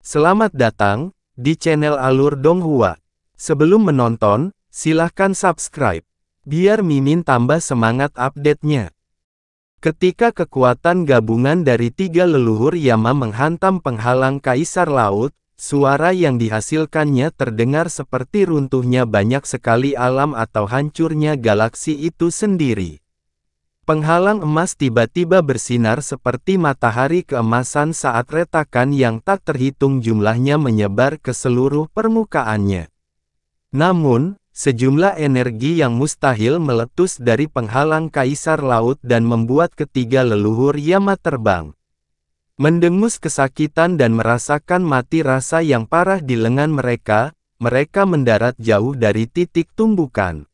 Selamat datang di channel Alur Donghua. Sebelum menonton, silahkan subscribe, biar Mimin tambah semangat update-nya. Ketika kekuatan gabungan dari tiga leluhur Yama menghantam penghalang Kaisar Laut, suara yang dihasilkannya terdengar seperti runtuhnya banyak sekali alam atau hancurnya galaksi itu sendiri. Penghalang emas tiba-tiba bersinar seperti matahari keemasan saat retakan yang tak terhitung jumlahnya menyebar ke seluruh permukaannya. Namun, sejumlah energi yang mustahil meletus dari penghalang Kaisar Laut dan membuat ketiga leluhur Yama terbang. Mendengus kesakitan dan merasakan mati rasa yang parah di lengan mereka, mereka mendarat jauh dari titik tumbukan.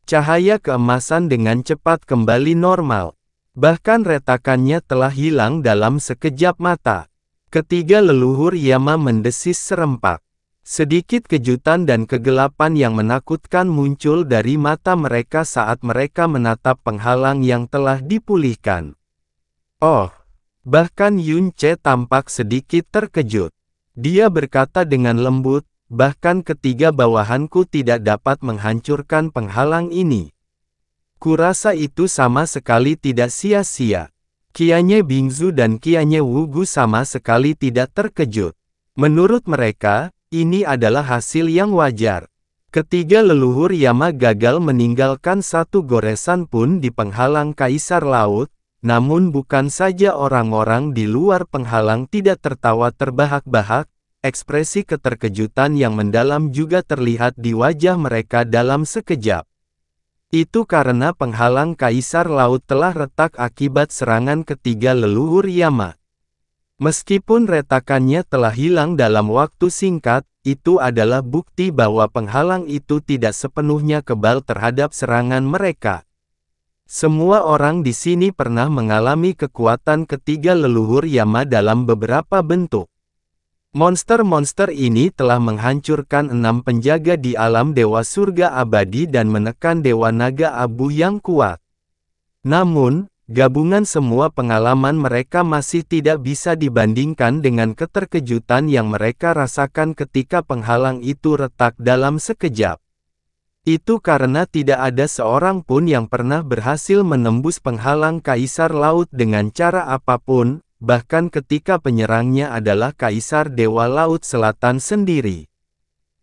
Cahaya keemasan dengan cepat kembali normal. Bahkan retakannya telah hilang dalam sekejap mata. Ketiga leluhur Yama mendesis serempak. Sedikit kejutan dan kegelapan yang menakutkan muncul dari mata mereka saat mereka menatap penghalang yang telah dipulihkan. Oh! Bahkan Yun Ce tampak sedikit terkejut. Dia berkata dengan lembut, bahkan ketiga bawahanku tidak dapat menghancurkan penghalang ini. Kurasa itu sama sekali tidak sia-sia. Qianye Bingzu dan Qianye Wugu sama sekali tidak terkejut. Menurut mereka, ini adalah hasil yang wajar. Ketiga leluhur Yama gagal meninggalkan satu goresan pun di penghalang Kaisar Laut, namun bukan saja orang-orang di luar penghalang tidak tertawa terbahak-bahak, ekspresi keterkejutan yang mendalam juga terlihat di wajah mereka dalam sekejap. Itu karena penghalang Kaisar Laut telah retak akibat serangan ketiga leluhur Yama. Meskipun retakannya telah hilang dalam waktu singkat, itu adalah bukti bahwa penghalang itu tidak sepenuhnya kebal terhadap serangan mereka. Semua orang di sini pernah mengalami kekuatan ketiga leluhur Yama dalam beberapa bentuk. Monster-monster ini telah menghancurkan 6 penjaga di alam Dewa Surga Abadi dan menekan Dewa Naga Abu yang kuat. Namun, gabungan semua pengalaman mereka masih tidak bisa dibandingkan dengan keterkejutan yang mereka rasakan ketika penghalang itu retak dalam sekejap. Itu karena tidak ada seorang pun yang pernah berhasil menembus penghalang Kaisar Laut dengan cara apapun, bahkan ketika penyerangnya adalah Kaisar Dewa Laut Selatan sendiri.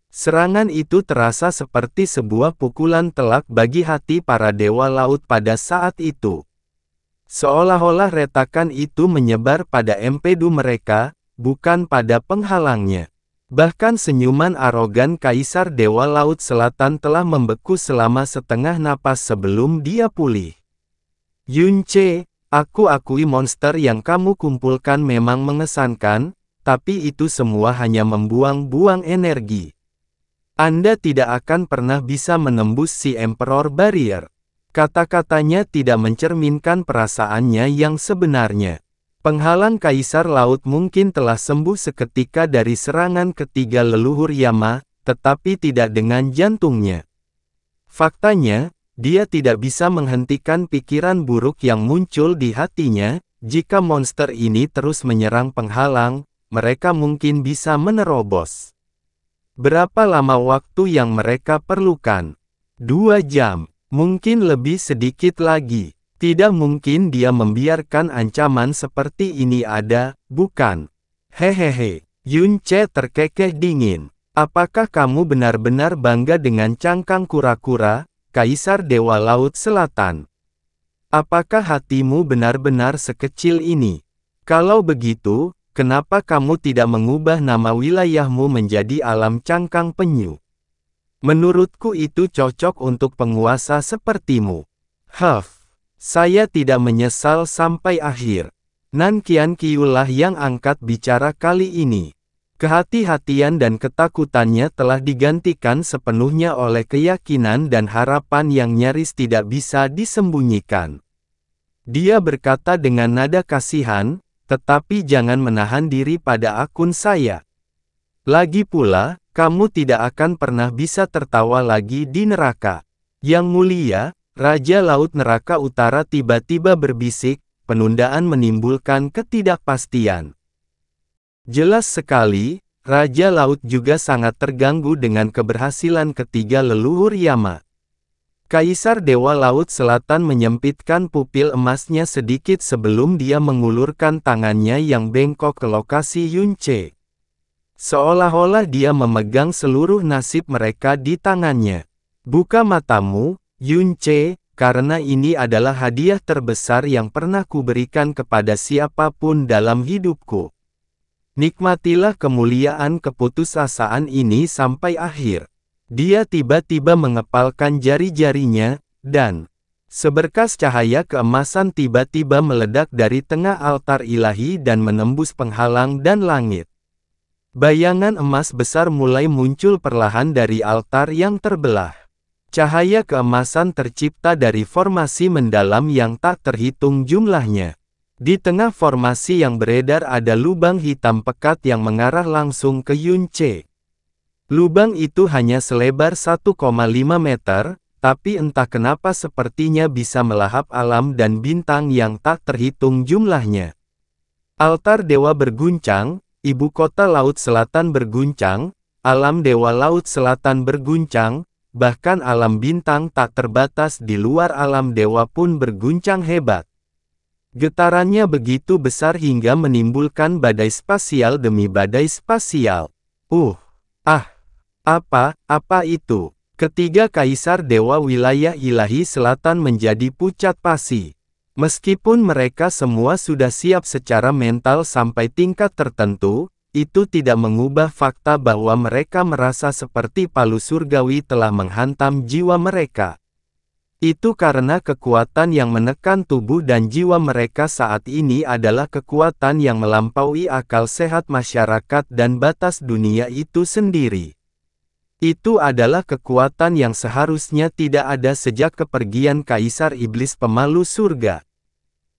Serangan itu terasa seperti sebuah pukulan telak bagi hati para Dewa Laut pada saat itu. Seolah-olah retakan itu menyebar pada empedu mereka, bukan pada penghalangnya. Bahkan senyuman arogan Kaisar Dewa Laut Selatan telah membeku selama setengah napas sebelum dia pulih. Yun Ce, aku akui monster yang kamu kumpulkan memang mengesankan, tapi itu semua hanya membuang-buang energi. Anda tidak akan pernah bisa menembus si Emperor Barrier. Kata-katanya tidak mencerminkan perasaannya yang sebenarnya. Penghalang Kaisar Laut mungkin telah sembuh seketika dari serangan ketiga leluhur Yama, tetapi tidak dengan jantungnya. Faktanya, dia tidak bisa menghentikan pikiran buruk yang muncul di hatinya. Jika monster ini terus menyerang penghalang, mereka mungkin bisa menerobos. Berapa lama waktu yang mereka perlukan? 2 jam, mungkin lebih sedikit lagi. Tidak mungkin dia membiarkan ancaman seperti ini ada, bukan? Hehehe, Yun Ce terkekeh dingin. Apakah kamu benar-benar bangga dengan cangkang kura-kura, Kaisar Dewa Laut Selatan? Apakah hatimu benar-benar sekecil ini? Kalau begitu, kenapa kamu tidak mengubah nama wilayahmu menjadi alam cangkang penyu? Menurutku itu cocok untuk penguasa sepertimu. Saya tidak menyesal sampai akhir. Nan Qianqiu lah yang angkat bicara kali ini. Kehati-hatian dan ketakutannya telah digantikan sepenuhnya oleh keyakinan dan harapan yang nyaris tidak bisa disembunyikan. Dia berkata dengan nada kasihan, tetapi jangan menahan diri pada akun saya. Lagi pula, kamu tidak akan pernah bisa tertawa lagi di neraka. Yang mulia, Raja Laut Neraka Utara tiba-tiba berbisik, penundaan menimbulkan ketidakpastian. Jelas sekali, Raja Laut juga sangat terganggu dengan keberhasilan ketiga leluhur Yama. Kaisar Dewa Laut Selatan menyempitkan pupil emasnya sedikit sebelum dia mengulurkan tangannya yang bengkok ke lokasi Yunce. Seolah-olah dia memegang seluruh nasib mereka di tangannya. Buka matamu, Yunce, karena ini adalah hadiah terbesar yang pernah kuberikan kepada siapapun dalam hidupku. Nikmatilah kemuliaan keputusasaan ini sampai akhir. Dia tiba-tiba mengepalkan jari-jarinya, dan seberkas cahaya keemasan tiba-tiba meledak dari tengah altar ilahi dan menembus penghalang dan langit. Bayangan emas besar mulai muncul perlahan dari altar yang terbelah. Cahaya keemasan tercipta dari formasi mendalam yang tak terhitung jumlahnya. Di tengah formasi yang beredar ada lubang hitam pekat yang mengarah langsung ke Yunce. Lubang itu hanya selebar 1,5 meter, tapi entah kenapa sepertinya bisa melahap alam dan bintang yang tak terhitung jumlahnya. Altar dewa berguncang, ibu kota Laut Selatan berguncang, alam dewa Laut Selatan berguncang, bahkan alam bintang tak terbatas di luar alam dewa pun berguncang hebat. Getarannya begitu besar hingga menimbulkan badai spasial demi badai spasial. Apa itu? Ketiga kaisar dewa wilayah ilahi selatan menjadi pucat pasi. Meskipun mereka semua sudah siap secara mental sampai tingkat tertentu, itu tidak mengubah fakta bahwa mereka merasa seperti palu surgawi telah menghantam jiwa mereka. Itu karena kekuatan yang menekan tubuh dan jiwa mereka saat ini adalah kekuatan yang melampaui akal sehat masyarakat dan batas dunia itu sendiri. Itu adalah kekuatan yang seharusnya tidak ada sejak kepergian Kaisar Iblis Pemalu Surga.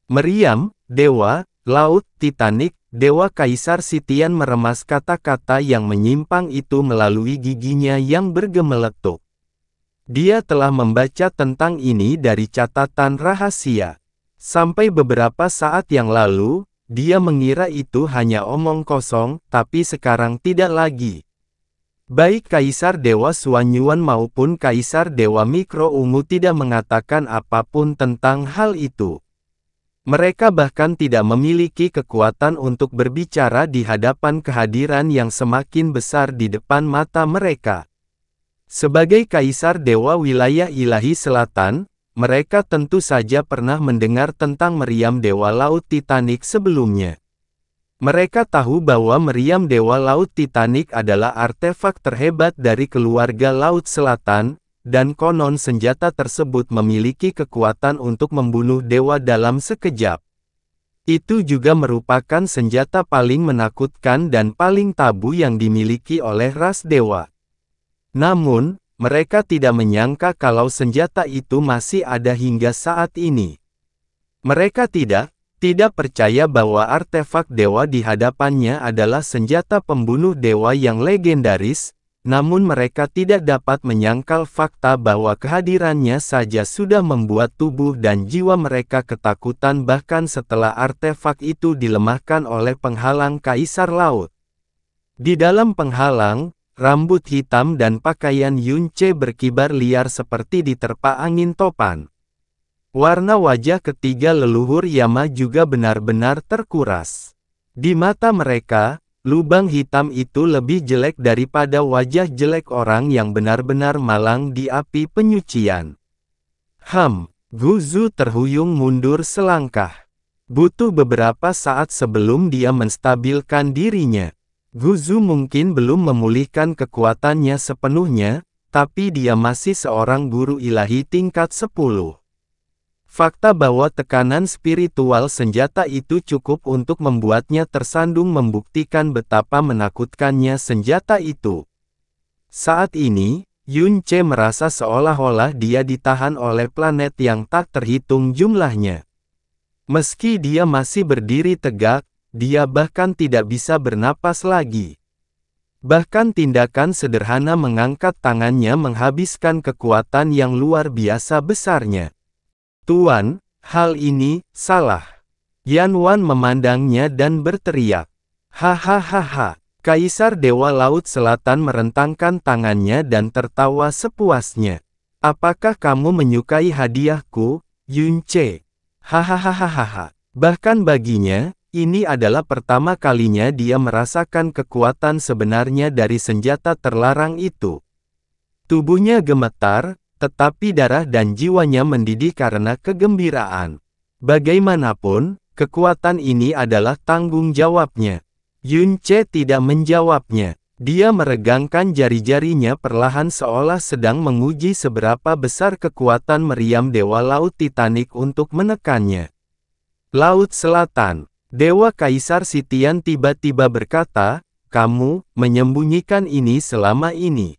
Meriam, Dewa Laut Titanic, Dewa Kaisar Sitian meremas kata-kata yang menyimpang itu melalui giginya yang bergemeletuk. Dia telah membaca tentang ini dari catatan rahasia. Sampai beberapa saat yang lalu, dia mengira itu hanya omong kosong, tapi sekarang tidak lagi. Baik Kaisar Dewa Suanyuan maupun Kaisar Dewa Mikro Ungu tidak mengatakan apapun tentang hal itu. Mereka bahkan tidak memiliki kekuatan untuk berbicara di hadapan kehadiran yang semakin besar di depan mata mereka. Sebagai Kaisar Dewa Wilayah Ilahi Selatan, mereka tentu saja pernah mendengar tentang meriam Dewa Laut Titanic sebelumnya. Mereka tahu bahwa meriam Dewa Laut Titanic adalah artefak terhebat dari keluarga Laut Selatan, dan konon senjata tersebut memiliki kekuatan untuk membunuh dewa dalam sekejap. Itu juga merupakan senjata paling menakutkan dan paling tabu yang dimiliki oleh ras dewa. Namun, mereka tidak menyangka kalau senjata itu masih ada hingga saat ini. Mereka tidak percaya bahwa artefak dewa di hadapannya adalah senjata pembunuh dewa yang legendaris, namun mereka tidak dapat menyangkal fakta bahwa kehadirannya saja sudah membuat tubuh dan jiwa mereka ketakutan bahkan setelah artefak itu dilemahkan oleh penghalang Kaisar Laut. Di dalam penghalang, rambut hitam dan pakaian Yunce berkibar liar seperti diterpa angin topan. Warna wajah ketiga leluhur Yama juga benar-benar terkuras. Di mata mereka, lubang hitam itu lebih jelek daripada wajah jelek orang yang benar-benar malang di api penyucian. Guzu terhuyung mundur selangkah. Butuh beberapa saat sebelum dia menstabilkan dirinya. Guzu mungkin belum memulihkan kekuatannya sepenuhnya, tapi dia masih seorang guru ilahi tingkat 10. Fakta bahwa tekanan spiritual senjata itu cukup untuk membuatnya tersandung membuktikan betapa menakutkannya senjata itu. Saat ini, Yunce merasa seolah-olah dia ditahan oleh planet yang tak terhitung jumlahnya. Meski dia masih berdiri tegak, dia bahkan tidak bisa bernapas lagi. Bahkan tindakan sederhana mengangkat tangannya menghabiskan kekuatan yang luar biasa besarnya. Tuan, hal ini salah. Yanwan memandangnya dan berteriak. Hahaha. Kaisar Dewa Laut Selatan merentangkan tangannya dan tertawa sepuasnya. Apakah kamu menyukai hadiahku, Yunce? Hahaha. Bahkan baginya, ini adalah pertama kalinya dia merasakan kekuatan sebenarnya dari senjata terlarang itu. Tubuhnya gemetar, tetapi darah dan jiwanya mendidih karena kegembiraan. Bagaimanapun, kekuatan ini adalah tanggung jawabnya. Yunce tidak menjawabnya. Dia meregangkan jari-jarinya perlahan seolah sedang menguji seberapa besar kekuatan meriam Dewa Laut Titanic untuk menekannya. Laut Selatan. Dewa Kaisar Sitian tiba-tiba berkata, "Kamu menyembunyikan ini selama ini."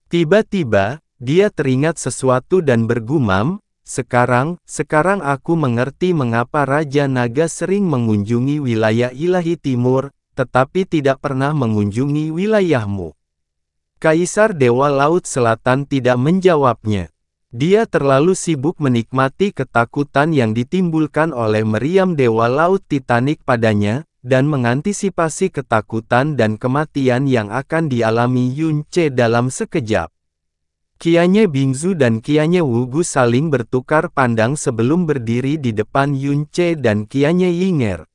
Tiba-tiba, dia teringat sesuatu dan bergumam, Sekarang aku mengerti mengapa Raja Naga sering mengunjungi wilayah ilahi timur, tetapi tidak pernah mengunjungi wilayahmu." Kaisar Dewa Laut Selatan tidak menjawabnya. Dia terlalu sibuk menikmati ketakutan yang ditimbulkan oleh meriam Dewa Laut Titanic padanya, dan mengantisipasi ketakutan dan kematian yang akan dialami Yunce dalam sekejap. Qianye Bingzu dan Qianye Wugu saling bertukar pandang sebelum berdiri di depan Yunce dan Qianye Yinger.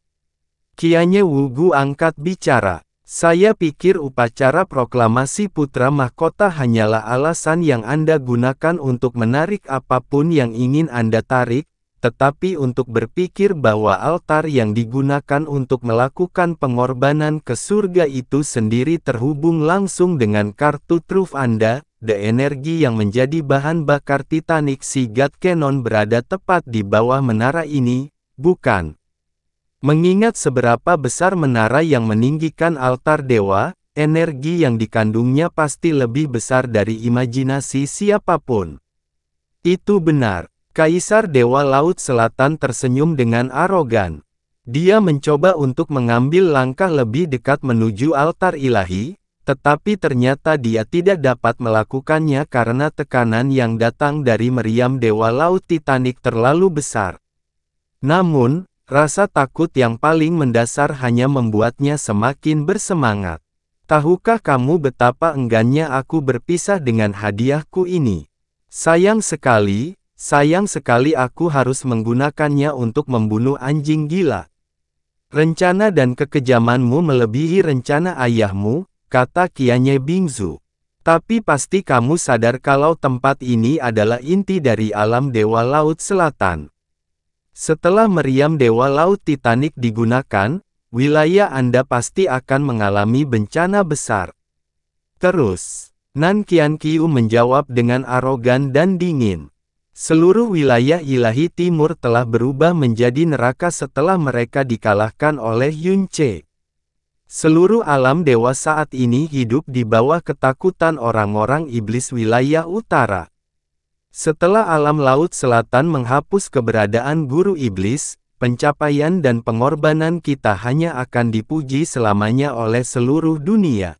Qianye Wugu angkat bicara. "Saya pikir upacara proklamasi putra mahkota hanyalah alasan yang Anda gunakan untuk menarik apapun yang ingin Anda tarik, tetapi untuk berpikir bahwa altar yang digunakan untuk melakukan pengorbanan ke surga itu sendiri terhubung langsung dengan kartu truf Anda, The energi yang menjadi bahan bakar Titanic Sea God Cannon berada tepat di bawah menara ini, bukan? Mengingat seberapa besar menara yang meninggikan altar dewa, energi yang dikandungnya pasti lebih besar dari imajinasi siapapun." "Itu benar." Kaisar Dewa Laut Selatan tersenyum dengan arogan. Dia mencoba untuk mengambil langkah lebih dekat menuju altar ilahi, tetapi ternyata dia tidak dapat melakukannya karena tekanan yang datang dari meriam Dewa Laut Titanic terlalu besar. Namun, rasa takut yang paling mendasar hanya membuatnya semakin bersemangat. "Tahukah kamu betapa enggannya aku berpisah dengan hadiahku ini? Sayang sekali aku harus menggunakannya untuk membunuh anjing gila. Rencana dan kekejamanmu melebihi rencana ayahmu," kata Qianye Bingzu. "Tapi pasti kamu sadar kalau tempat ini adalah inti dari alam Dewa Laut Selatan. Setelah meriam Dewa Laut Titanic digunakan, wilayah Anda pasti akan mengalami bencana besar." Terus, Nan Qianqiu menjawab dengan arogan dan dingin. "Seluruh wilayah ilahi timur telah berubah menjadi neraka setelah mereka dikalahkan oleh Yunce. Seluruh alam dewa saat ini hidup di bawah ketakutan orang-orang iblis wilayah utara. Setelah alam laut selatan menghapus keberadaan guru iblis, pencapaian dan pengorbanan kita hanya akan dipuji selamanya oleh seluruh dunia."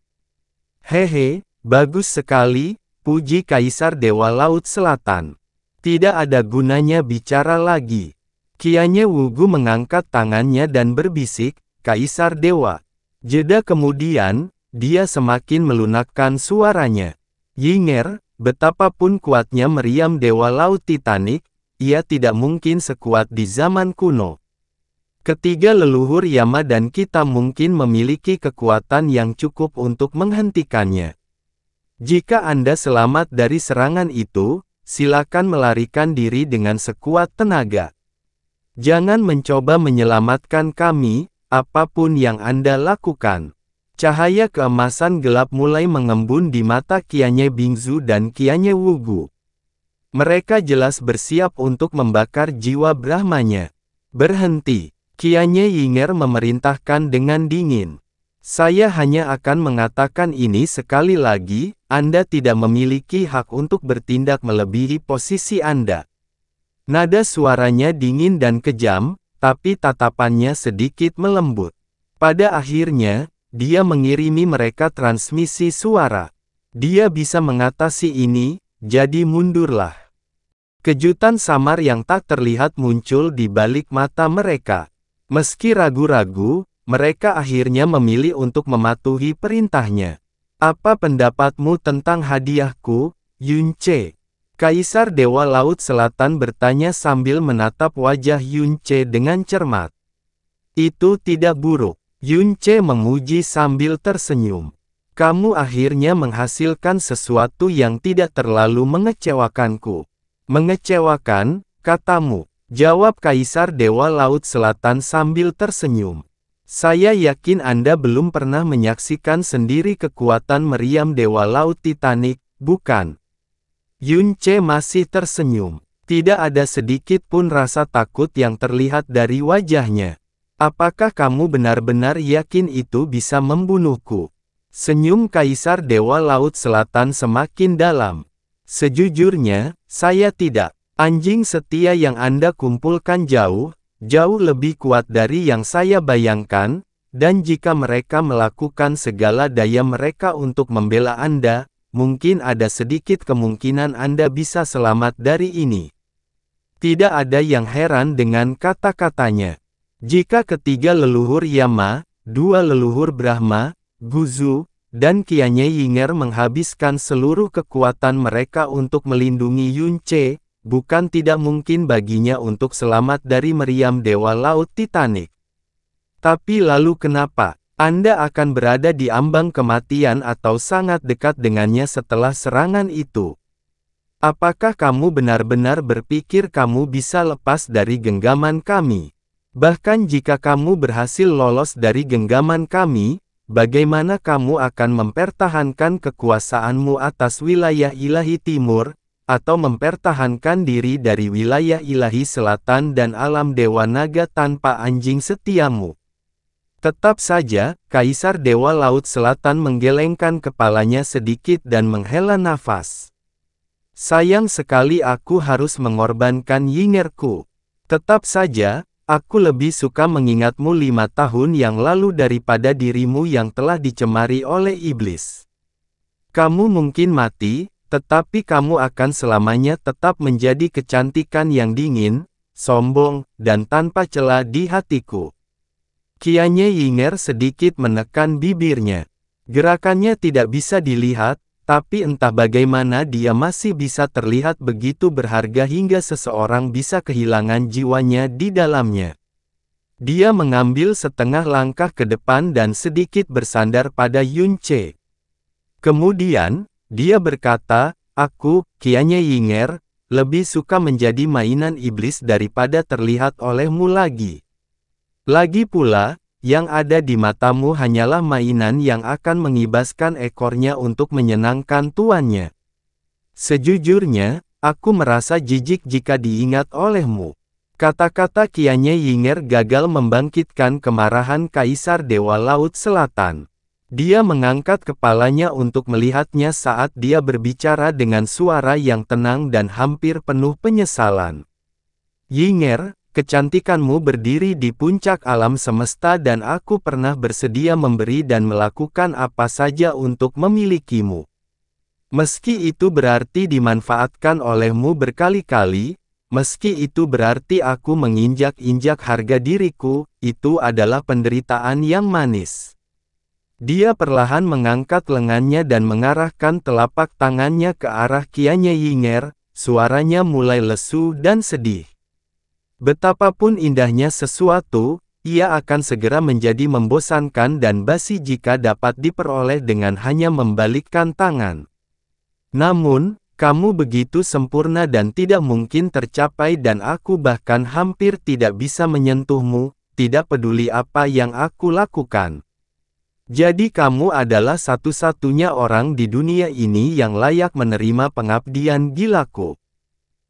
"Hehe, bagus sekali," puji Kaisar Dewa Laut Selatan. "Tidak ada gunanya bicara lagi." Qianye Wugu mengangkat tangannya dan berbisik, "Kaisar Dewa." Jeda kemudian, dia semakin melunakkan suaranya. "Yinger, betapapun kuatnya meriam Dewa Laut Titanic, ia tidak mungkin sekuat di zaman kuno. Ketiga leluhur Yama dan kita mungkin memiliki kekuatan yang cukup untuk menghentikannya. Jika Anda selamat dari serangan itu, silakan melarikan diri dengan sekuat tenaga. Jangan mencoba menyelamatkan kami, apapun yang Anda lakukan." Cahaya keemasan gelap mulai mengembun di mata Qianye Bingzu dan Qianye Wugu. Mereka jelas bersiap untuk membakar jiwa Brahmanya. "Berhenti!" Qianye Yinger memerintahkan dengan dingin. "Saya hanya akan mengatakan ini sekali lagi, Anda tidak memiliki hak untuk bertindak melebihi posisi Anda." Nada suaranya dingin dan kejam, tapi tatapannya sedikit melembut. Pada akhirnya, dia mengirimi mereka transmisi suara. "Dia bisa mengatasi ini, jadi mundurlah." Kejutan samar yang tak terlihat muncul di balik mata mereka. Meski ragu-ragu, mereka akhirnya memilih untuk mematuhi perintahnya. Apa pendapatmu tentang hadiahku, Yunce? Kaisar Dewa Laut Selatan bertanya sambil menatap wajah Yunce dengan cermat. Itu tidak buruk. Yunce memuji sambil tersenyum. Kamu akhirnya menghasilkan sesuatu yang tidak terlalu mengecewakanku. Mengecewakan, katamu, jawab Kaisar Dewa Laut Selatan sambil tersenyum. Saya yakin Anda belum pernah menyaksikan sendiri kekuatan meriam Dewa Laut Titanic, bukan? Yunce masih tersenyum. Tidak ada sedikit pun rasa takut yang terlihat dari wajahnya. Apakah kamu benar-benar yakin itu bisa membunuhku? Senyum Kaisar Dewa Laut Selatan semakin dalam. Sejujurnya, saya tidak. Anjing setia yang Anda kumpulkan jauh lebih kuat dari yang saya bayangkan, dan jika mereka melakukan segala daya mereka untuk membela Anda, mungkin ada sedikit kemungkinan Anda bisa selamat dari ini. Tidak ada yang heran dengan kata-katanya. Jika ketiga leluhur Yama, dua leluhur Brahma, Guzu, dan Qianye Yinger menghabiskan seluruh kekuatan mereka untuk melindungi Yunce, bukan tidak mungkin baginya untuk selamat dari meriam Dewa Laut Titanic. Tapi lalu kenapa Anda akan berada di ambang kematian atau sangat dekat dengannya setelah serangan itu? Apakah kamu benar-benar berpikir kamu bisa lepas dari genggaman kami? Bahkan jika kamu berhasil lolos dari genggaman kami, bagaimana kamu akan mempertahankan kekuasaanmu atas wilayah ilahi timur, atau mempertahankan diri dari wilayah ilahi selatan dan alam Dewa Naga tanpa anjing setiamu? Tetap saja, Kaisar Dewa Laut Selatan menggelengkan kepalanya sedikit dan menghela nafas. Sayang sekali aku harus mengorbankan Yingerku. Tetap saja, aku lebih suka mengingatmu 5 tahun yang lalu daripada dirimu yang telah dicemari oleh iblis. Kamu mungkin mati, tetapi kamu akan selamanya tetap menjadi kecantikan yang dingin, sombong, dan tanpa celah di hatiku. Qianye Yinger sedikit menekan bibirnya. Gerakannya tidak bisa dilihat, tapi entah bagaimana dia masih bisa terlihat begitu berharga hingga seseorang bisa kehilangan jiwanya di dalamnya. Dia mengambil setengah langkah ke depan dan sedikit bersandar pada Yunce. Kemudian, dia berkata, aku, Qianye Yinger, lebih suka menjadi mainan iblis daripada terlihat olehmu lagi. Lagi pula, yang ada di matamu hanyalah mainan yang akan mengibaskan ekornya untuk menyenangkan tuannya. Sejujurnya, aku merasa jijik jika diingat olehmu. Kata-kata Qianye Yinger gagal membangkitkan kemarahan Kaisar Dewa Laut Selatan. Dia mengangkat kepalanya untuk melihatnya saat dia berbicara dengan suara yang tenang dan hampir penuh penyesalan. Yinger, kecantikanmu berdiri di puncak alam semesta dan aku pernah bersedia memberi dan melakukan apa saja untuk memilikimu. Meski itu berarti dimanfaatkan olehmu berkali-kali, meski itu berarti aku menginjak-injak harga diriku, itu adalah penderitaan yang manis. Dia perlahan mengangkat lengannya dan mengarahkan telapak tangannya ke arah Qianye Yinger, suaranya mulai lesu dan sedih. Betapapun indahnya sesuatu, ia akan segera menjadi membosankan dan basi jika dapat diperoleh dengan hanya membalikkan tangan. Namun, kamu begitu sempurna dan tidak mungkin tercapai dan aku bahkan hampir tidak bisa menyentuhmu, tidak peduli apa yang aku lakukan. Jadi kamu adalah satu-satunya orang di dunia ini yang layak menerima pengabdian gilaku.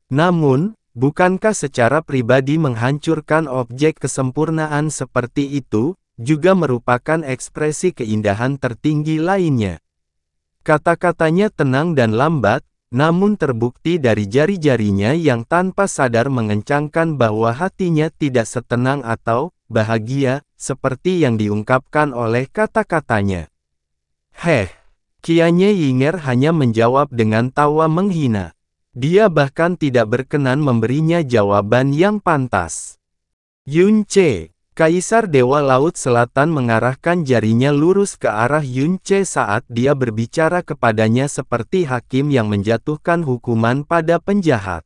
Namun, bukankah secara pribadi menghancurkan objek kesempurnaan seperti itu, juga merupakan ekspresi keindahan tertinggi lainnya? Kata-katanya tenang dan lambat, namun terbukti dari jari-jarinya yang tanpa sadar mengencangkan bahwa hatinya tidak setenang atau bahagia, seperti yang diungkapkan oleh kata-katanya. Qianye Yinger hanya menjawab dengan tawa menghina. Dia bahkan tidak berkenan memberinya jawaban yang pantas. Yunce, Kaisar Dewa Laut Selatan mengarahkan jarinya lurus ke arah Yunce saat dia berbicara kepadanya seperti hakim yang menjatuhkan hukuman pada penjahat.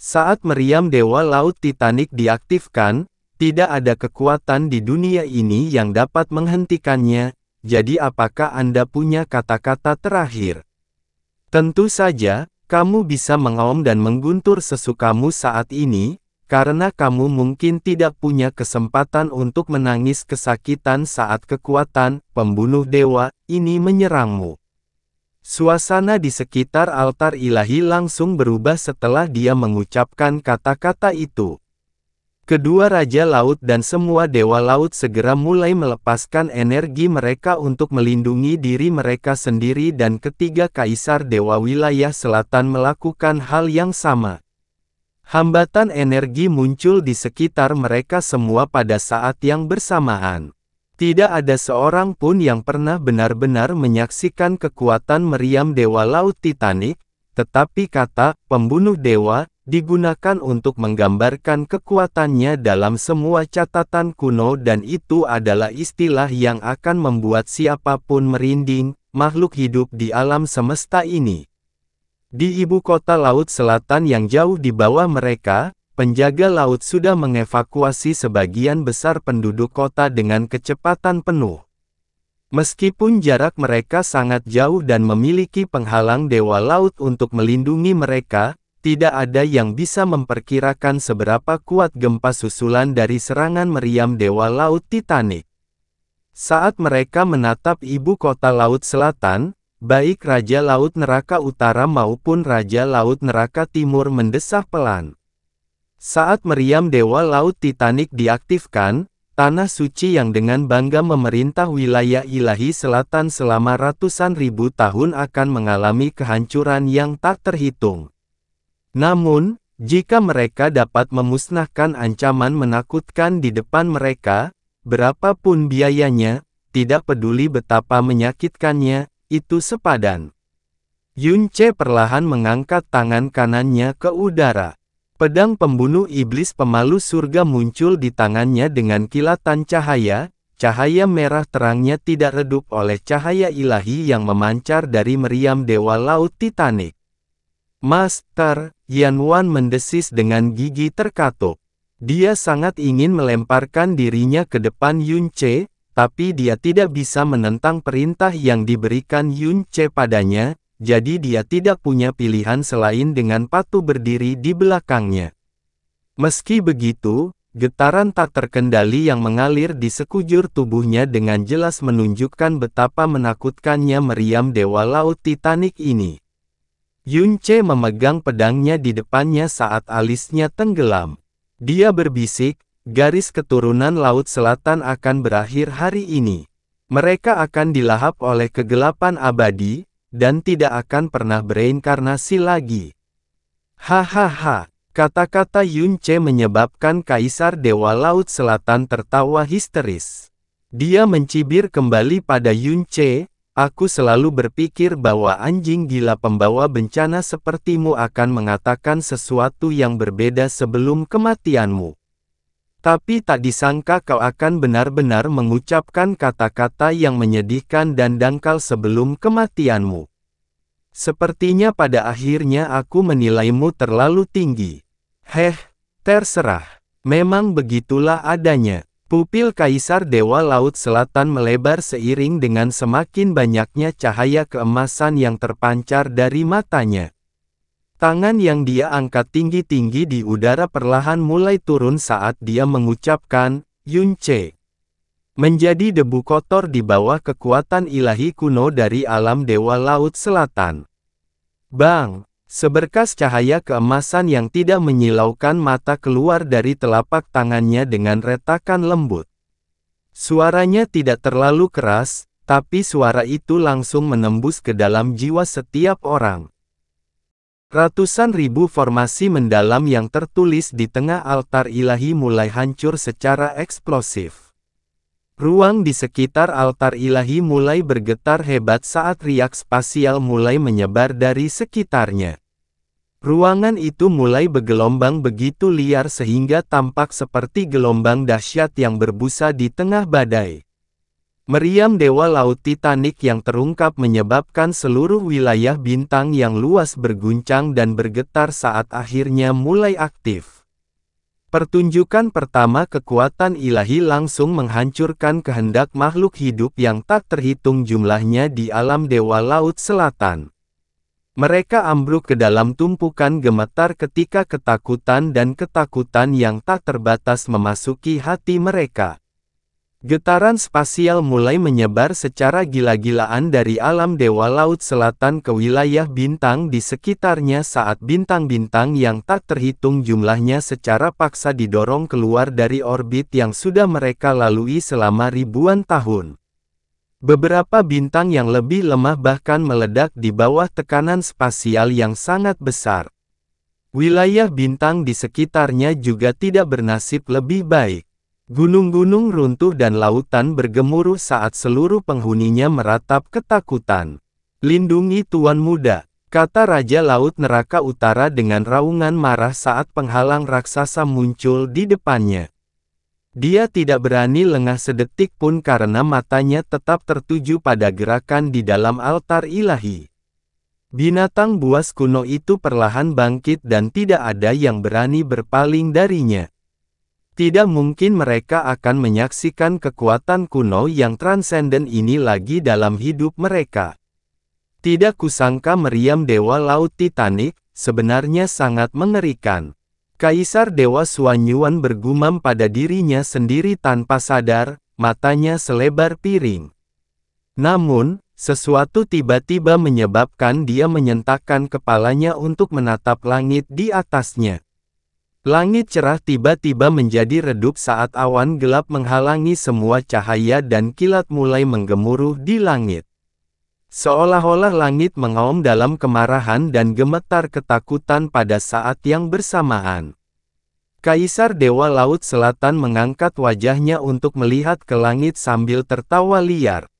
Saat meriam Dewa Laut Titanic diaktifkan, tidak ada kekuatan di dunia ini yang dapat menghentikannya, jadi apakah Anda punya kata-kata terakhir? Tentu saja, kamu bisa mengaum dan mengguntur sesukamu saat ini, karena kamu mungkin tidak punya kesempatan untuk menangis kesakitan saat kekuatan pembunuh dewa ini menyerangmu. Suasana di sekitar altar ilahi langsung berubah setelah dia mengucapkan kata-kata itu. Kedua Raja Laut dan semua Dewa Laut segera mulai melepaskan energi mereka untuk melindungi diri mereka sendiri dan ketiga Kaisar Dewa Wilayah Selatan melakukan hal yang sama. Hambatan energi muncul di sekitar mereka semua pada saat yang bersamaan. Tidak ada seorang pun yang pernah benar-benar menyaksikan kekuatan meriam Dewa Laut Titanic, tetapi kata "pembunuh dewa" digunakan untuk menggambarkan kekuatannya dalam semua catatan kuno dan itu adalah istilah yang akan membuat siapapun merinding, makhluk hidup di alam semesta ini. Di ibu kota Laut Selatan yang jauh di bawah mereka, penjaga laut sudah mengevakuasi sebagian besar penduduk kota dengan kecepatan penuh. Meskipun jarak mereka sangat jauh dan memiliki penghalang Dewa Laut untuk melindungi mereka, tidak ada yang bisa memperkirakan seberapa kuat gempa susulan dari serangan meriam Dewa Laut Titanic. Saat mereka menatap ibu kota Laut Selatan, baik Raja Laut Neraka Utara maupun Raja Laut Neraka Timur mendesah pelan. Saat meriam Dewa Laut Titanic diaktifkan, Tanah Suci yang dengan bangga memerintah wilayah ilahi selatan selama ratusan ribu tahun akan mengalami kehancuran yang tak terhitung. Namun, jika mereka dapat memusnahkan ancaman menakutkan di depan mereka, berapapun biayanya, tidak peduli betapa menyakitkannya, itu sepadan. Yunce perlahan mengangkat tangan kanannya ke udara. Pedang pembunuh iblis pemalu surga muncul di tangannya dengan kilatan cahaya, cahaya merah terangnya tidak redup oleh cahaya ilahi yang memancar dari meriam Dewa Laut Titanic. Master, Yanwan mendesis dengan gigi terkatuk. Dia sangat ingin melemparkan dirinya ke depan Yunce, tapi dia tidak bisa menentang perintah yang diberikan Yunce padanya, jadi dia tidak punya pilihan selain dengan patuh berdiri di belakangnya. Meski begitu, getaran tak terkendali yang mengalir di sekujur tubuhnya dengan jelas menunjukkan betapa menakutkannya meriam Dewa Laut Titanic ini. Yunce memegang pedangnya di depannya saat alisnya tenggelam. Dia berbisik, garis keturunan Laut Selatan akan berakhir hari ini. Mereka akan dilahap oleh kegelapan abadi, dan tidak akan pernah bereinkarnasi lagi. Hahaha, kata-kata Yunce menyebabkan Kaisar Dewa Laut Selatan tertawa histeris. Dia mencibir kembali pada Yunce, aku selalu berpikir bahwa anjing gila pembawa bencana sepertimu akan mengatakan sesuatu yang berbeda sebelum kematianmu. Tapi tak disangka kau akan benar-benar mengucapkan kata-kata yang menyedihkan dan dangkal sebelum kematianmu. Sepertinya pada akhirnya aku menilaimu terlalu tinggi. Terserah. Memang begitulah adanya. Pupil Kaisar Dewa Laut Selatan melebar seiring dengan semakin banyaknya cahaya keemasan yang terpancar dari matanya. Tangan yang dia angkat tinggi-tinggi di udara perlahan mulai turun saat dia mengucapkan, Yunce. Menjadi debu kotor di bawah kekuatan ilahi kuno dari alam Dewa Laut Selatan. Bang! Seberkas cahaya keemasan yang tidak menyilaukan mata keluar dari telapak tangannya dengan retakan lembut. Suaranya tidak terlalu keras, tapi suara itu langsung menembus ke dalam jiwa setiap orang. Ratusan ribu formasi mendalam yang tertulis di tengah altar ilahi mulai hancur secara eksplosif. Ruang di sekitar altar ilahi mulai bergetar hebat saat riak spasial mulai menyebar dari sekitarnya. Ruangan itu mulai bergelombang begitu liar sehingga tampak seperti gelombang dahsyat yang berbusa di tengah badai. Meriam Dewa Laut Titanic yang terungkap menyebabkan seluruh wilayah bintang yang luas berguncang dan bergetar saat akhirnya mulai aktif. Pertunjukan pertama kekuatan ilahi langsung menghancurkan kehendak makhluk hidup yang tak terhitung jumlahnya di alam Dewa Laut Selatan. Mereka ambruk ke dalam tumpukan gemetar ketika ketakutan dan ketakutan yang tak terbatas memasuki hati mereka. Getaran spasial mulai menyebar secara gila-gilaan dari alam Dewa Laut Selatan ke wilayah bintang di sekitarnya saat bintang-bintang yang tak terhitung jumlahnya secara paksa didorong keluar dari orbit yang sudah mereka lalui selama ribuan tahun. Beberapa bintang yang lebih lemah bahkan meledak di bawah tekanan spasial yang sangat besar. Wilayah bintang di sekitarnya juga tidak bernasib lebih baik. Gunung-gunung runtuh dan lautan bergemuruh saat seluruh penghuninya meratap ketakutan. "Lindungi Tuan Muda," kata Raja Laut Neraka Utara dengan raungan marah saat penghalang raksasa muncul di depannya. Dia tidak berani lengah sedetik pun karena matanya tetap tertuju pada gerakan di dalam altar ilahi. Binatang buas kuno itu perlahan bangkit dan tidak ada yang berani berpaling darinya. Tidak mungkin mereka akan menyaksikan kekuatan kuno yang transenden ini lagi dalam hidup mereka. Tidak kusangka meriam Dewa Laut Titanic, sebenarnya sangat mengerikan. Kaisar Dewa Xuanyuan bergumam pada dirinya sendiri tanpa sadar, matanya selebar piring. Namun, sesuatu tiba-tiba menyebabkan dia menyentakkan kepalanya untuk menatap langit di atasnya. Langit cerah tiba-tiba menjadi redup saat awan gelap menghalangi semua cahaya dan kilat mulai menggemuruh di langit. Seolah-olah langit mengaum dalam kemarahan dan gemetar ketakutan pada saat yang bersamaan. Kaisar Dewa Laut Selatan mengangkat wajahnya untuk melihat ke langit sambil tertawa liar.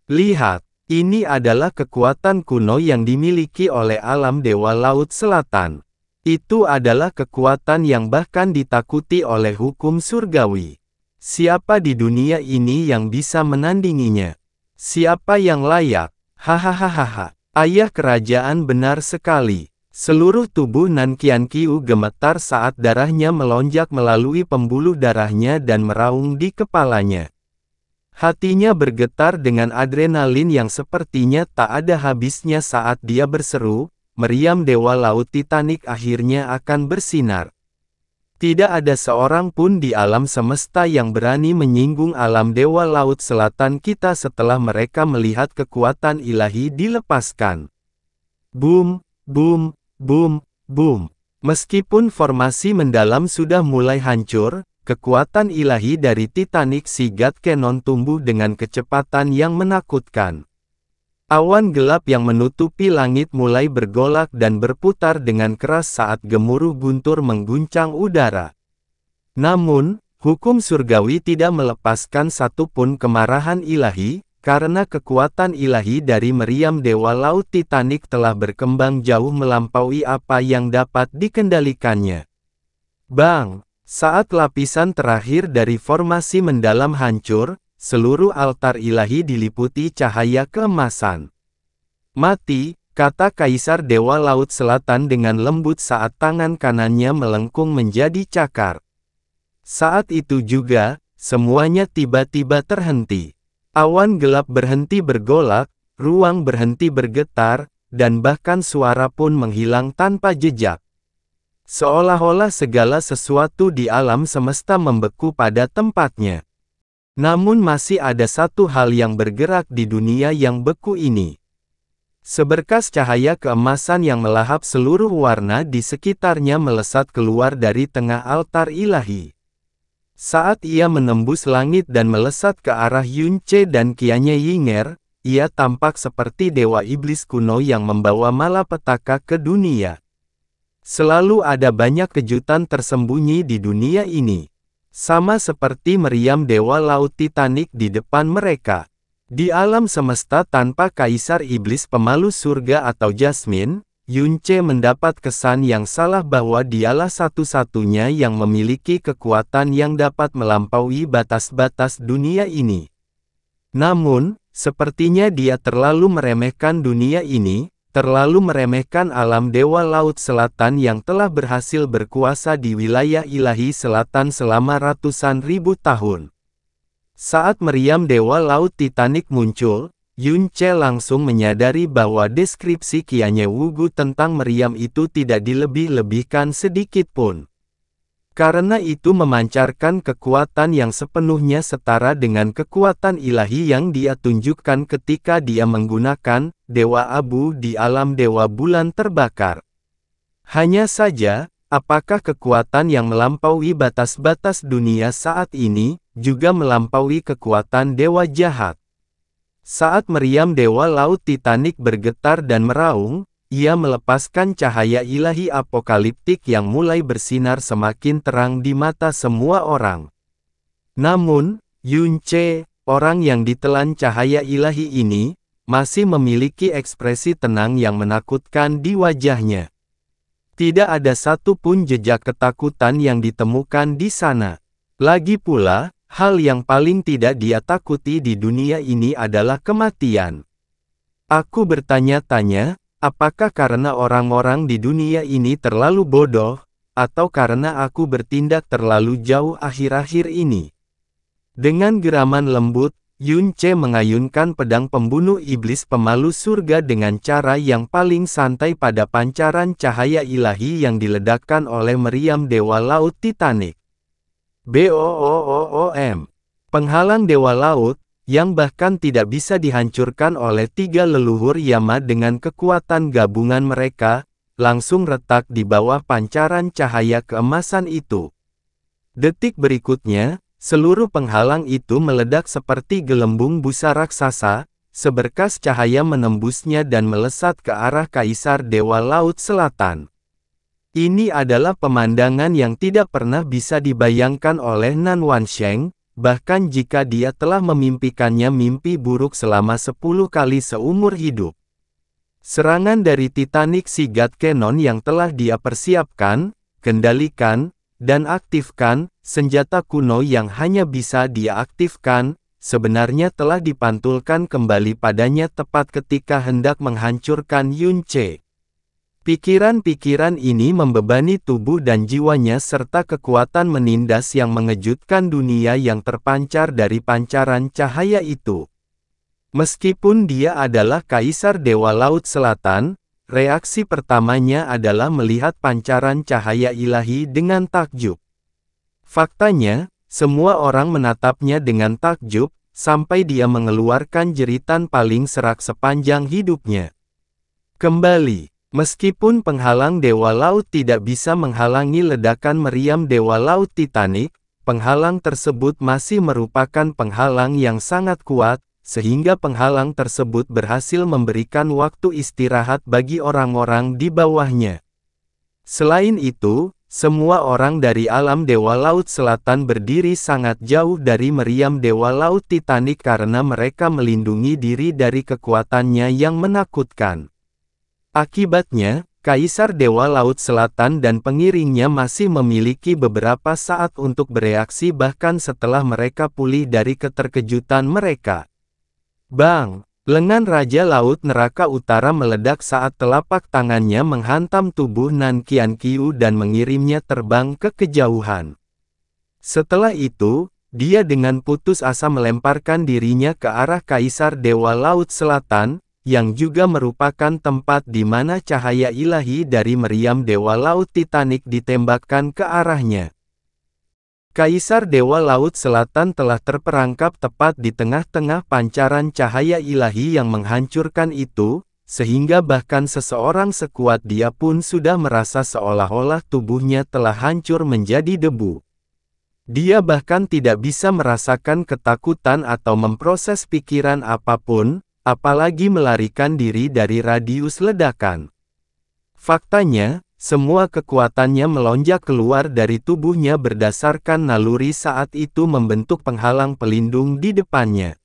"Lihat, ini adalah kekuatan kuno yang dimiliki oleh alam Dewa Laut Selatan. Itu adalah kekuatan yang bahkan ditakuti oleh hukum surgawi. Siapa di dunia ini yang bisa menandinginya? Siapa yang layak? Hahaha. Ayah kerajaan benar sekali." Seluruh tubuh Nan Qianqiu gemetar saat darahnya melonjak melalui pembuluh darahnya dan meraung di kepalanya. Hatinya bergetar dengan adrenalin yang sepertinya tak ada habisnya saat dia berseru, "Meriam Dewa Laut Titanic akhirnya akan bersinar." Tidak ada seorang pun di alam semesta yang berani menyinggung alam Dewa Laut Selatan kita setelah mereka melihat kekuatan ilahi dilepaskan. Boom, boom, boom, boom. Meskipun formasi mendalam sudah mulai hancur, kekuatan ilahi dari Titanic Sea God Cannon tumbuh dengan kecepatan yang menakutkan. Awan gelap yang menutupi langit mulai bergolak dan berputar dengan keras saat gemuruh guntur mengguncang udara. Namun, hukum surgawi tidak melepaskan satupun kemarahan ilahi, karena kekuatan ilahi dari meriam Dewa Laut Titanic telah berkembang jauh melampaui apa yang dapat dikendalikannya. Bang! Saat lapisan terakhir dari formasi mendalam hancur, seluruh altar ilahi diliputi cahaya keemasan. "Mati," kata Kaisar Dewa Laut Selatan dengan lembut saat tangan kanannya melengkung menjadi cakar. Saat itu juga, semuanya tiba-tiba terhenti. Awan gelap berhenti bergolak, ruang berhenti bergetar, dan bahkan suara pun menghilang tanpa jejak. Seolah-olah segala sesuatu di alam semesta membeku pada tempatnya. Namun masih ada satu hal yang bergerak di dunia yang beku ini. Seberkas cahaya keemasan yang melahap seluruh warna di sekitarnya melesat keluar dari tengah altar ilahi. Saat ia menembus langit dan melesat ke arah Yun Ce dan Qianye Yinger, ia tampak seperti dewa iblis kuno yang membawa malapetaka ke dunia. Selalu ada banyak kejutan tersembunyi di dunia ini. Sama seperti meriam Dewa Laut Titanic di depan mereka. Di alam semesta tanpa Kaisar Iblis Pemalu Surga atau Jasmine, Yunce mendapat kesan yang salah bahwa dialah satu-satunya yang memiliki kekuatan yang dapat melampaui batas-batas dunia ini. Namun, sepertinya dia terlalu meremehkan dunia ini, terlalu meremehkan alam Dewa Laut Selatan yang telah berhasil berkuasa di wilayah ilahi selatan selama ratusan ribu tahun. Saat meriam Dewa Laut Titanic muncul, Yunce langsung menyadari bahwa deskripsi Qianye Wugu tentang meriam itu tidak dilebih-lebihkan sedikit pun. Karena itu memancarkan kekuatan yang sepenuhnya setara dengan kekuatan ilahi yang dia tunjukkan ketika dia menggunakan Dewa Abu di alam Dewa Bulan Terbakar. Hanya saja, apakah kekuatan yang melampaui batas-batas dunia saat ini, juga melampaui kekuatan Dewa Jahat? Saat meriam Dewa Laut Titanic bergetar dan meraung, ia melepaskan cahaya ilahi apokaliptik yang mulai bersinar semakin terang di mata semua orang. Namun, Yunce, orang yang ditelan cahaya ilahi ini, masih memiliki ekspresi tenang yang menakutkan di wajahnya. Tidak ada satu pun jejak ketakutan yang ditemukan di sana. Lagi pula, hal yang paling tidak dia takuti di dunia ini adalah kematian. Aku bertanya-tanya, apakah karena orang-orang di dunia ini terlalu bodoh, atau karena aku bertindak terlalu jauh akhir-akhir ini? Dengan geraman lembut, Yunce mengayunkan pedang pembunuh iblis pemalu surga dengan cara yang paling santai pada pancaran cahaya ilahi yang diledakkan oleh meriam Dewa Laut Titanic. BOOOOM. Penghalang Dewa Laut, yang bahkan tidak bisa dihancurkan oleh tiga leluhur Yama dengan kekuatan gabungan mereka, langsung retak di bawah pancaran cahaya keemasan itu. Detik berikutnya, seluruh penghalang itu meledak seperti gelembung busa raksasa, seberkas cahaya menembusnya dan melesat ke arah Kaisar Dewa Laut Selatan. Ini adalah pemandangan yang tidak pernah bisa dibayangkan oleh Nan Wansheng, bahkan jika dia telah memimpikannya mimpi buruk selama 10 kali seumur hidup. Serangan dari Titanic Sea God Cannon yang telah dia persiapkan, kendalikan, dan aktifkan, senjata kuno yang hanya bisa dia aktifkan, sebenarnya telah dipantulkan kembali padanya tepat ketika hendak menghancurkan Yunce. Pikiran-pikiran ini membebani tubuh dan jiwanya serta kekuatan menindas yang mengejutkan dunia yang terpancar dari pancaran cahaya itu. Meskipun dia adalah Kaisar Dewa Laut Selatan, reaksi pertamanya adalah melihat pancaran cahaya ilahi dengan takjub. Faktanya, semua orang menatapnya dengan takjub, sampai dia mengeluarkan jeritan paling serak sepanjang hidupnya. Kembali. Meskipun penghalang Dewa Laut tidak bisa menghalangi ledakan meriam Dewa Laut Titanic, penghalang tersebut masih merupakan penghalang yang sangat kuat, sehingga penghalang tersebut berhasil memberikan waktu istirahat bagi orang-orang di bawahnya. Selain itu, semua orang dari alam Dewa Laut Selatan berdiri sangat jauh dari meriam Dewa Laut Titanic karena mereka melindungi diri dari kekuatannya yang menakutkan. Akibatnya, Kaisar Dewa Laut Selatan dan pengiringnya masih memiliki beberapa saat untuk bereaksi bahkan setelah mereka pulih dari keterkejutan mereka. Bang! Lengan Raja Laut Neraka Utara meledak saat telapak tangannya menghantam tubuh Nan Qianqiu dan mengirimnya terbang ke kejauhan. Setelah itu, dia dengan putus asa melemparkan dirinya ke arah Kaisar Dewa Laut Selatan, yang juga merupakan tempat di mana cahaya ilahi dari meriam Dewa Laut Titanic ditembakkan ke arahnya. Kaisar Dewa Laut Selatan telah terperangkap tepat di tengah-tengah pancaran cahaya ilahi yang menghancurkan itu, sehingga bahkan seseorang sekuat dia pun sudah merasa seolah-olah tubuhnya telah hancur menjadi debu. Dia bahkan tidak bisa merasakan ketakutan atau memproses pikiran apapun, apalagi melarikan diri dari radius ledakan. Faktanya, semua kekuatannya melonjak keluar dari tubuhnya berdasarkan naluri saat itu membentuk penghalang pelindung di depannya.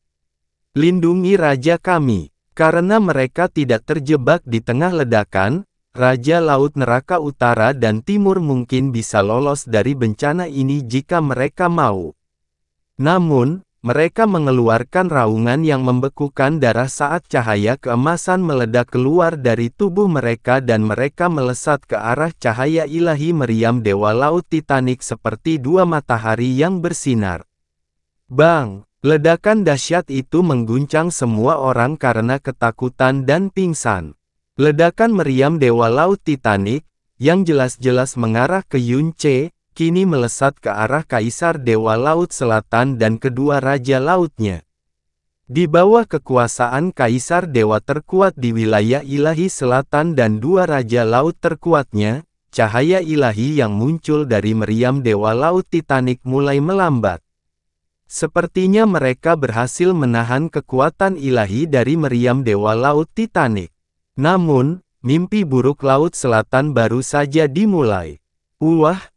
Lindungi Raja kami, karena mereka tidak terjebak di tengah ledakan, Raja Laut Neraka Utara dan Timur mungkin bisa lolos dari bencana ini jika mereka mau. Namun, mereka mengeluarkan raungan yang membekukan darah saat cahaya keemasan meledak keluar dari tubuh mereka dan mereka melesat ke arah cahaya ilahi meriam Dewa Laut Titanic seperti dua matahari yang bersinar. Bang! Ledakan dahsyat itu mengguncang semua orang karena ketakutan dan pingsan. Ledakan meriam Dewa Laut Titanic, yang jelas-jelas mengarah ke Yunce, kini melesat ke arah Kaisar Dewa Laut Selatan dan kedua Raja Lautnya. Di bawah kekuasaan Kaisar Dewa terkuat di wilayah ilahi selatan dan dua Raja Laut terkuatnya, cahaya ilahi yang muncul dari meriam Dewa Laut Titanic mulai melambat. Sepertinya mereka berhasil menahan kekuatan ilahi dari meriam Dewa Laut Titanic. Namun, mimpi buruk Laut Selatan baru saja dimulai.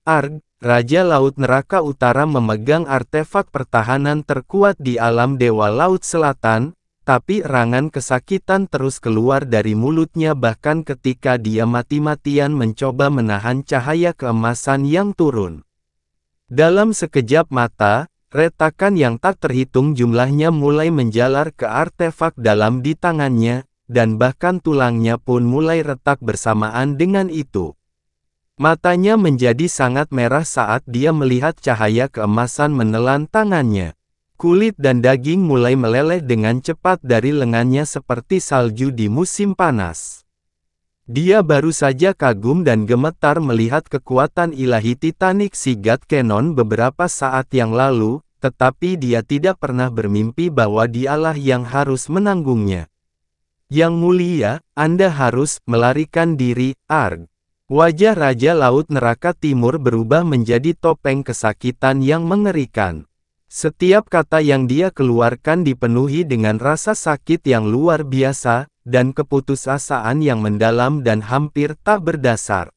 Arg, Raja Laut Neraka Utara memegang artefak pertahanan terkuat di alam Dewa Laut Selatan, tapi erangan kesakitan terus keluar dari mulutnya bahkan ketika dia mati-matian mencoba menahan cahaya keemasan yang turun. Dalam sekejap mata, retakan yang tak terhitung jumlahnya mulai menjalar ke artefak dalam di tangannya, dan bahkan tulangnya pun mulai retak bersamaan dengan itu. Matanya menjadi sangat merah saat dia melihat cahaya keemasan menelan tangannya. Kulit dan daging mulai meleleh dengan cepat dari lengannya seperti salju di musim panas. Dia baru saja kagum dan gemetar melihat kekuatan ilahi Titanic si God Cannon beberapa saat yang lalu, tetapi dia tidak pernah bermimpi bahwa dialah yang harus menanggungnya. Yang mulia, Anda harus melarikan diri, Arg. Wajah Raja Laut Neraka Timur berubah menjadi topeng kesakitan yang mengerikan. Setiap kata yang dia keluarkan dipenuhi dengan rasa sakit yang luar biasa, dan keputusasaan yang mendalam dan hampir tak berdasar.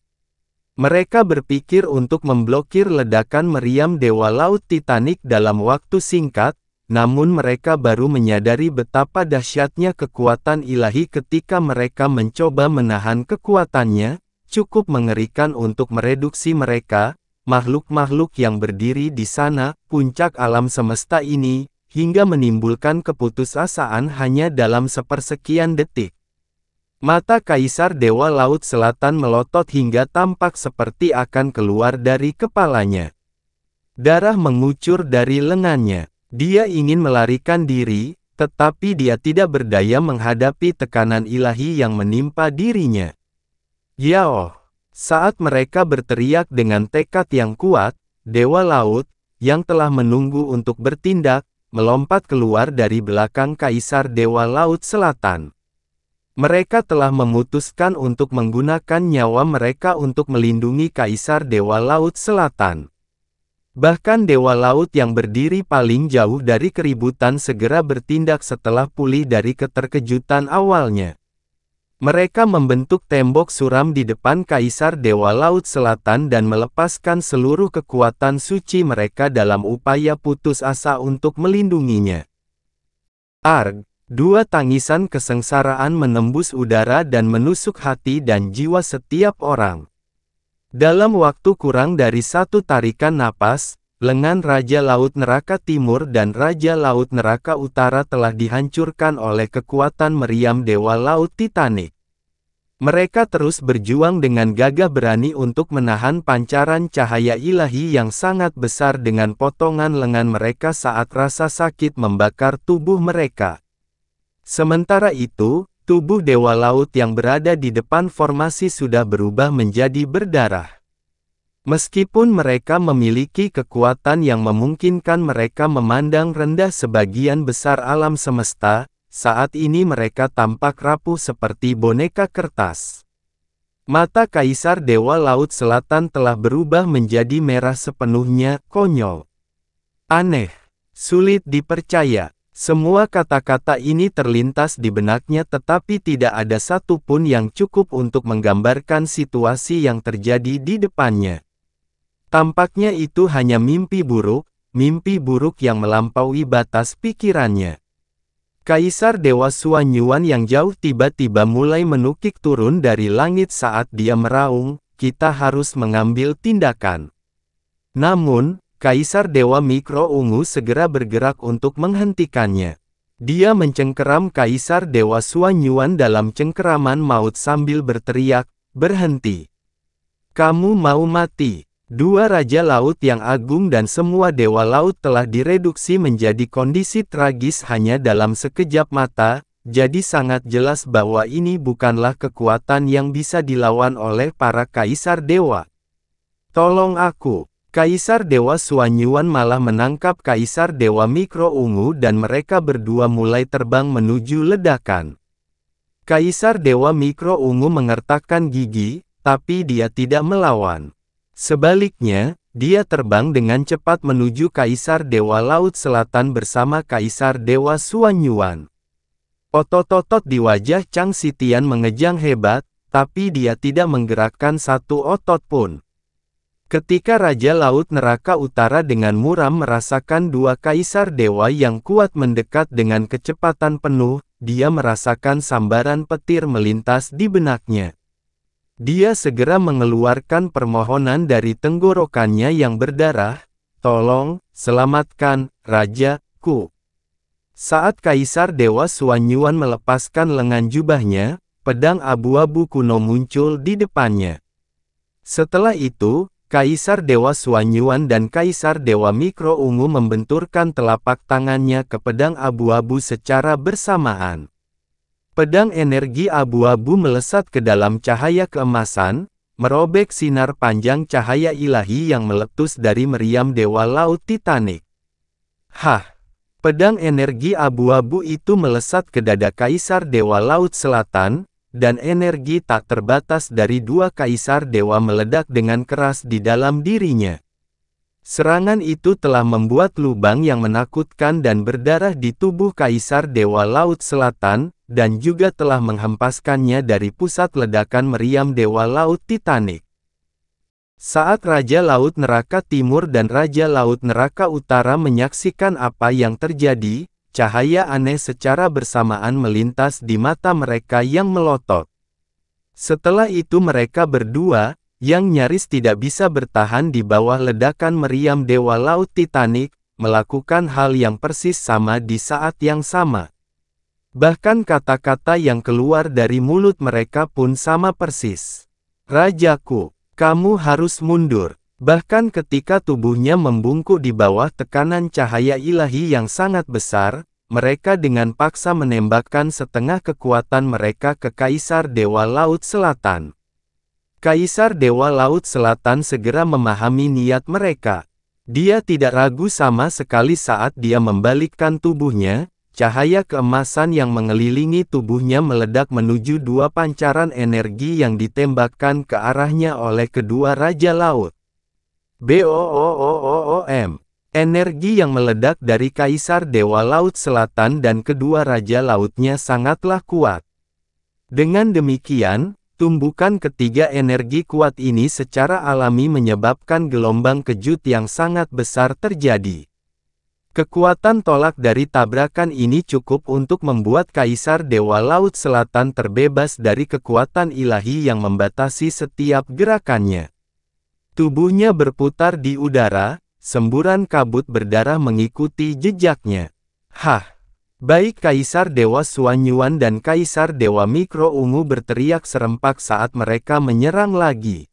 Mereka berpikir untuk memblokir ledakan meriam Dewa Laut Titanic dalam waktu singkat, namun mereka baru menyadari betapa dahsyatnya kekuatan ilahi ketika mereka mencoba menahan kekuatannya, cukup mengerikan untuk mereduksi mereka, makhluk-makhluk yang berdiri di sana, puncak alam semesta ini, hingga menimbulkan keputusasaan hanya dalam sepersekian detik. Mata Kaisar Dewa Laut Selatan melotot hingga tampak seperti akan keluar dari kepalanya. Darah mengucur dari lengannya. Dia ingin melarikan diri, tetapi dia tidak berdaya menghadapi tekanan ilahi yang menimpa dirinya. Yao! Saat mereka berteriak dengan tekad yang kuat, Dewa Laut, yang telah menunggu untuk bertindak, melompat keluar dari belakang Kaisar Dewa Laut Selatan. Mereka telah memutuskan untuk menggunakan nyawa mereka untuk melindungi Kaisar Dewa Laut Selatan. Bahkan Dewa Laut yang berdiri paling jauh dari keributan segera bertindak setelah pulih dari keterkejutan awalnya. Mereka membentuk tembok suram di depan Kaisar Dewa Laut Selatan dan melepaskan seluruh kekuatan suci mereka dalam upaya putus asa untuk melindunginya. Arg! Dua tangisan kesengsaraan menembus udara dan menusuk hati dan jiwa setiap orang. Dalam waktu kurang dari satu tarikan napas, lengan Raja Laut Neraka Timur dan Raja Laut Neraka Utara telah dihancurkan oleh kekuatan meriam Dewa Laut Titanic. Mereka terus berjuang dengan gagah berani untuk menahan pancaran cahaya ilahi yang sangat besar dengan potongan lengan mereka saat rasa sakit membakar tubuh mereka. Sementara itu, tubuh Dewa Laut yang berada di depan formasi sudah berubah menjadi berdarah. Meskipun mereka memiliki kekuatan yang memungkinkan mereka memandang rendah sebagian besar alam semesta, saat ini mereka tampak rapuh seperti boneka kertas. Mata Kaisar Dewa Laut Selatan telah berubah menjadi merah sepenuhnya, konyol. Aneh. Sulit dipercaya. Semua kata-kata ini terlintas di benaknya tetapi tidak ada satu pun yang cukup untuk menggambarkan situasi yang terjadi di depannya. Tampaknya itu hanya mimpi buruk yang melampaui batas pikirannya. Kaisar Dewa Xuanyuan yang jauh tiba-tiba mulai menukik turun dari langit saat dia meraung, "Kita harus mengambil tindakan." Namun, Kaisar Dewa Mikro Ungu segera bergerak untuk menghentikannya. Dia mencengkeram Kaisar Dewa Xuanyuan dalam cengkeraman maut sambil berteriak, "Berhenti! Kamu mau mati!" Dua Raja Laut yang agung dan semua Dewa Laut telah direduksi menjadi kondisi tragis hanya dalam sekejap mata, jadi sangat jelas bahwa ini bukanlah kekuatan yang bisa dilawan oleh para Kaisar Dewa. "Tolong aku!" Kaisar Dewa Xuanyuan malah menangkap Kaisar Dewa Mikro Ungu dan mereka berdua mulai terbang menuju ledakan. Kaisar Dewa Mikro Ungu mengertakkan gigi, tapi dia tidak melawan. Sebaliknya, dia terbang dengan cepat menuju Kaisar Dewa Laut Selatan bersama Kaisar Dewa Xuanyuan. Otot-otot di wajah Chang Xitian mengejang hebat, tapi dia tidak menggerakkan satu otot pun. Ketika Raja Laut Neraka Utara dengan muram merasakan dua Kaisar Dewa yang kuat mendekat dengan kecepatan penuh, dia merasakan sambaran petir melintas di benaknya. Dia segera mengeluarkan permohonan dari tenggorokannya yang berdarah, "Tolong, selamatkan, Raja-ku." Saat Kaisar Dewa Xuanyuan melepaskan lengan jubahnya, pedang abu-abu kuno muncul di depannya. Setelah itu, Kaisar Dewa Xuanyuan dan Kaisar Dewa Mikro Ungu membenturkan telapak tangannya ke pedang abu-abu secara bersamaan. Pedang energi abu-abu melesat ke dalam cahaya keemasan, merobek sinar panjang cahaya ilahi yang meletus dari meriam Dewa Laut Titanic. Hah! Pedang energi abu-abu itu melesat ke dada Kaisar Dewa Laut Selatan, dan energi tak terbatas dari dua Kaisar Dewa meledak dengan keras di dalam dirinya. Serangan itu telah membuat lubang yang menakutkan dan berdarah di tubuh Kaisar Dewa Laut Selatan, dan juga telah menghempaskannya dari pusat ledakan meriam Dewa Laut Titanic. Saat Raja Laut Neraka Timur dan Raja Laut Neraka Utara menyaksikan apa yang terjadi, cahaya aneh secara bersamaan melintas di mata mereka yang melotot. Setelah itu mereka berdua, yang nyaris tidak bisa bertahan di bawah ledakan meriam Dewa Laut Titanic, melakukan hal yang persis sama di saat yang sama. Bahkan kata-kata yang keluar dari mulut mereka pun sama persis. "Rajaku, kamu harus mundur." Bahkan ketika tubuhnya membungkuk di bawah tekanan cahaya ilahi yang sangat besar, mereka dengan paksa menembakkan setengah kekuatan mereka ke Kaisar Dewa Laut Selatan. Kaisar Dewa Laut Selatan segera memahami niat mereka. Dia tidak ragu sama sekali saat dia membalikkan tubuhnya. Cahaya keemasan yang mengelilingi tubuhnya meledak menuju dua pancaran energi yang ditembakkan ke arahnya oleh kedua Raja Laut. Boom! Energi yang meledak dari Kaisar Dewa Laut Selatan dan kedua Raja Lautnya sangatlah kuat. Dengan demikian, tumbukan ketiga energi kuat ini secara alami menyebabkan gelombang kejut yang sangat besar terjadi. Kekuatan tolak dari tabrakan ini cukup untuk membuat Kaisar Dewa Laut Selatan terbebas dari kekuatan ilahi yang membatasi setiap gerakannya. Tubuhnya berputar di udara, semburan kabut berdarah mengikuti jejaknya. Hah! Baik Kaisar Dewa Xuanyuan dan Kaisar Dewa Mikro Ungu berteriak serempak saat mereka menyerang lagi.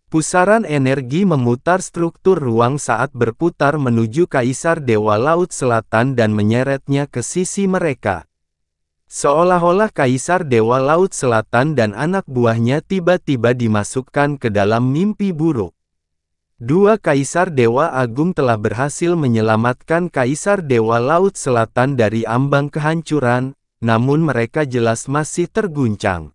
Pusaran energi memutar struktur ruang saat berputar menuju Kaisar Dewa Laut Selatan dan menyeretnya ke sisi mereka. Seolah-olah Kaisar Dewa Laut Selatan dan anak buahnya tiba-tiba dimasukkan ke dalam mimpi buruk. Dua Kaisar Dewa Agung telah berhasil menyelamatkan Kaisar Dewa Laut Selatan dari ambang kehancuran, namun mereka jelas masih terguncang.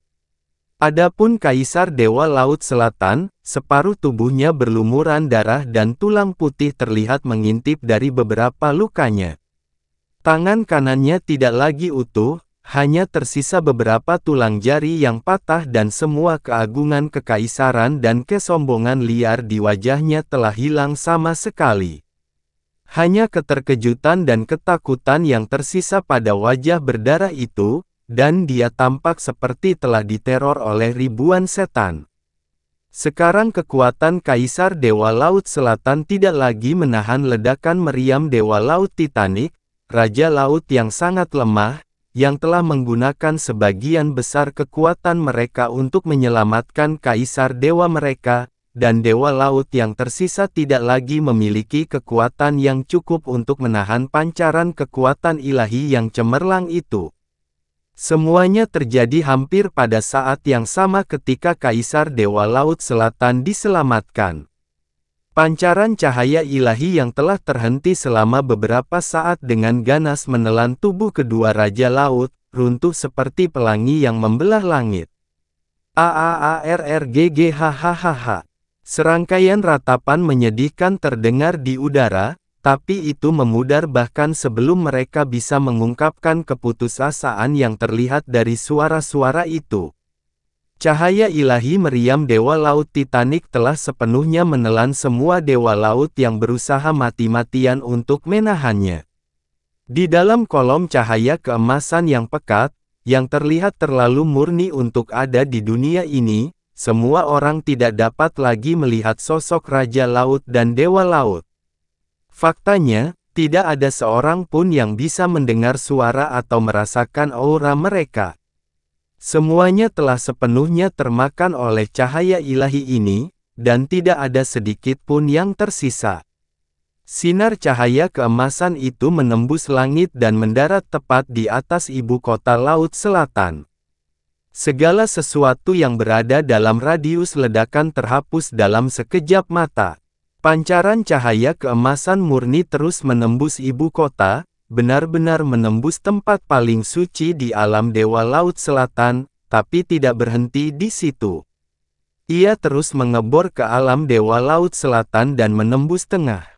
Adapun Kaisar Dewa Laut Selatan, separuh tubuhnya berlumuran darah dan tulang putih terlihat mengintip dari beberapa lukanya. Tangan kanannya tidak lagi utuh, hanya tersisa beberapa tulang jari yang patah dan semua keagungan kekaisaran dan kesombongan liar di wajahnya telah hilang sama sekali. Hanya keterkejutan dan ketakutan yang tersisa pada wajah berdarah itu, dan dia tampak seperti telah diteror oleh ribuan setan. Sekarang kekuatan Kaisar Dewa Laut Selatan tidak lagi menahan ledakan meriam Dewa Laut Titanic, Raja Laut yang sangat lemah, yang telah menggunakan sebagian besar kekuatan mereka untuk menyelamatkan Kaisar Dewa mereka, dan Dewa Laut yang tersisa tidak lagi memiliki kekuatan yang cukup untuk menahan pancaran kekuatan ilahi yang cemerlang itu. Semuanya terjadi hampir pada saat yang sama ketika Kaisar Dewa Laut Selatan diselamatkan. Pancaran cahaya ilahi yang telah terhenti selama beberapa saat dengan ganas menelan tubuh kedua Raja Laut, runtuh seperti pelangi yang membelah langit. Aarrgghahaha. Serangkaian ratapan menyedihkan terdengar di udara, tapi itu memudar bahkan sebelum mereka bisa mengungkapkan keputusasaan yang terlihat dari suara-suara itu. Cahaya ilahi meriam Dewa Laut Titanic telah sepenuhnya menelan semua Dewa Laut yang berusaha mati-matian untuk menahannya. Di dalam kolom cahaya keemasan yang pekat, yang terlihat terlalu murni untuk ada di dunia ini, semua orang tidak dapat lagi melihat sosok Raja Laut dan Dewa Laut. Faktanya, tidak ada seorang pun yang bisa mendengar suara atau merasakan aura mereka. Semuanya telah sepenuhnya termakan oleh cahaya ilahi ini, dan tidak ada sedikit pun yang tersisa. Sinar cahaya keemasan itu menembus langit dan mendarat tepat di atas ibu kota Laut Selatan. Segala sesuatu yang berada dalam radius ledakan terhapus dalam sekejap mata. Pancaran cahaya keemasan murni terus menembus ibu kota, benar-benar menembus tempat paling suci di alam Dewa Laut Selatan, tapi tidak berhenti di situ. Ia terus mengebor ke alam Dewa Laut Selatan dan menembus tengah.